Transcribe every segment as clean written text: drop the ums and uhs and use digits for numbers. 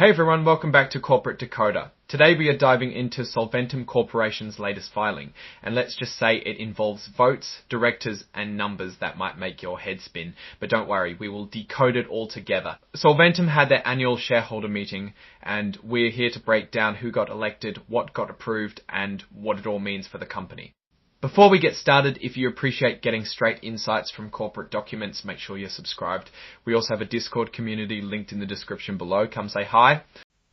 Hey everyone, welcome back to Corporate Decoder. Today we are diving into Solventum Corporation's latest filing, and let's just say it involves votes, directors, and numbers that might make your head spin. But don't worry, we will decode it all together. Solventum had their annual shareholder meeting, and we're here to break down who got elected, what got approved, and what it all means for the company. Before we get started, if you appreciate getting straight insights from corporate documents, make sure you're subscribed. We also have a Discord community linked in the description below. Come say hi.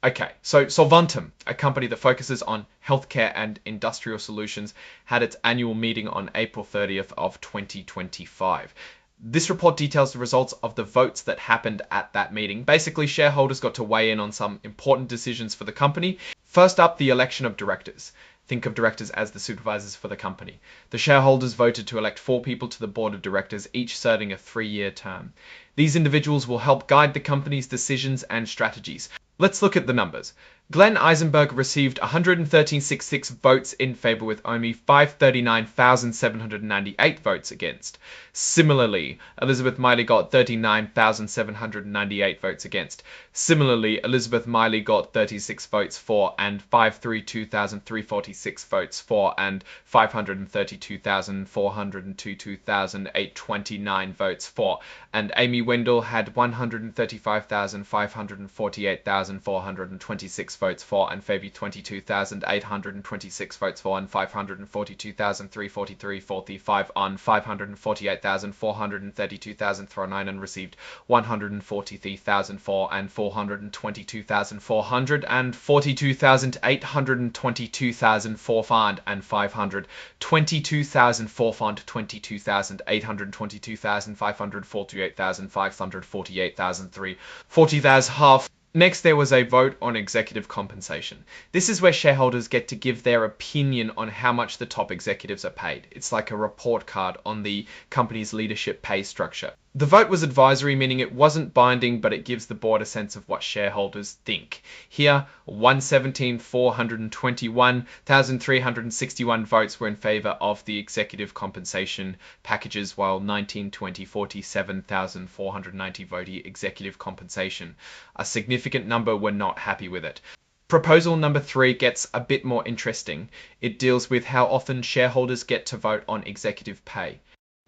Okay, so Solventum, a company that focuses on healthcare and industrial solutions, had its annual meeting on April 30th of 2025. This report details the results of the votes that happened at that meeting. Basically, shareholders got to weigh in on some important decisions for the company. First up, the election of directors. Think of directors as the supervisors for the company. The shareholders voted to elect 4 people to the board of directors, each serving a 3-year term. These individuals will help guide the company's decisions and strategies. Let's look at the numbers. Glenn Eisenberg received 113.66 votes in favour with only 539,798 votes against. Similarly, Elizabeth Miley got 39,798 votes against. Similarly, Elizabeth Miley got 36 votes for and 532,346 votes for and 532,402,829 votes for. And Amy Wendell had 135,548,426 votes for and Fabi 22,826 votes for and 542,345 on 548,432,009 and received 143,000 for and 422,400 and 42,822,004 fund and 522,004 fund 22,548,548,548,003 40,000 half. Next, there was a vote on executive compensation. This is where shareholders get to give their opinion on how much the top executives are paid. It's like a report card on the company's leadership pay structure. The vote was advisory, meaning it wasn't binding, but it gives the board a sense of what shareholders think. Here, 117,421,361 votes were in favour of the executive compensation packages, while 47,490 voted executive compensation. A significant number were not happy with it. Proposal number 3 gets a bit more interesting. It deals with how often shareholders get to vote on executive pay.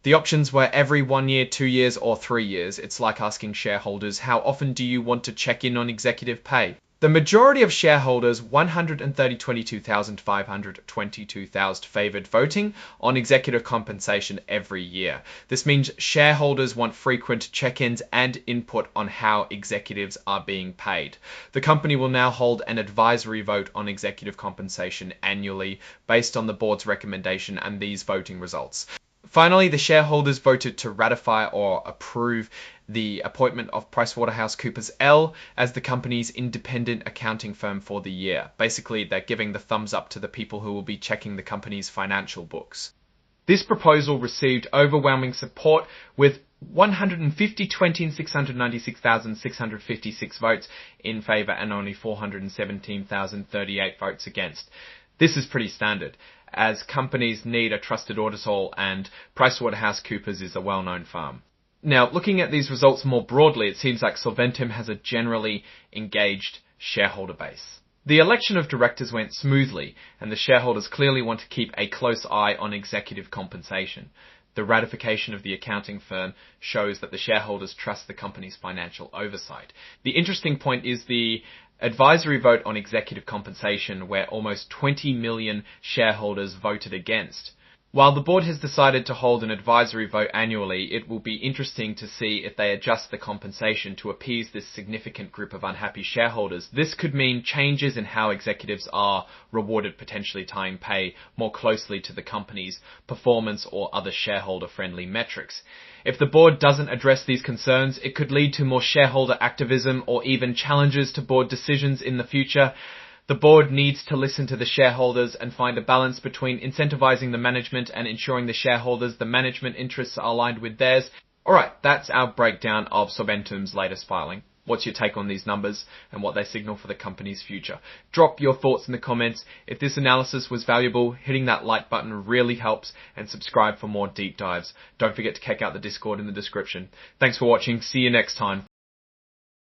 The options were every 1 year, 2 years, or 3 years. It's like asking shareholders, how often do you want to check in on executive pay? The majority of shareholders, 122,522,000, favoured voting on executive compensation every year. This means shareholders want frequent check-ins and input on how executives are being paid. The company will now hold an advisory vote on executive compensation annually based on the board's recommendation and these voting results. Finally, the shareholders voted to ratify or approve the appointment of PricewaterhouseCoopers L as the company's independent accounting firm for the year. Basically, they're giving the thumbs up to the people who will be checking the company's financial books. This proposal received overwhelming support with 150,696,656 votes in favour and only 417,038 votes against. This is pretty standard, as companies need a trusted auditor and PricewaterhouseCoopers is a well-known firm. Now, looking at these results more broadly, it seems like Solventum has a generally engaged shareholder base. The election of directors went smoothly, and the shareholders clearly want to keep a close eye on executive compensation. The ratification of the accounting firm shows that the shareholders trust the company's financial oversight. The interesting point is the advisory vote on executive compensation, where almost 20 million shareholders voted against. While the board has decided to hold an advisory vote annually, it will be interesting to see if they adjust the compensation to appease this significant group of unhappy shareholders. This could mean changes in how executives are rewarded, potentially tying pay more closely to the company's performance or other shareholder-friendly metrics. If the board doesn't address these concerns, it could lead to more shareholder activism or even challenges to board decisions in the future. The board needs to listen to the shareholders and find a balance between incentivizing the management and ensuring the shareholders, the management interests are aligned with theirs. Alright, that's our breakdown of Solventum's latest filing. What's your take on these numbers and what they signal for the company's future? Drop your thoughts in the comments. If this analysis was valuable, hitting that like button really helps, and subscribe for more deep dives. Don't forget to check out the Discord in the description. Thanks for watching. See you next time.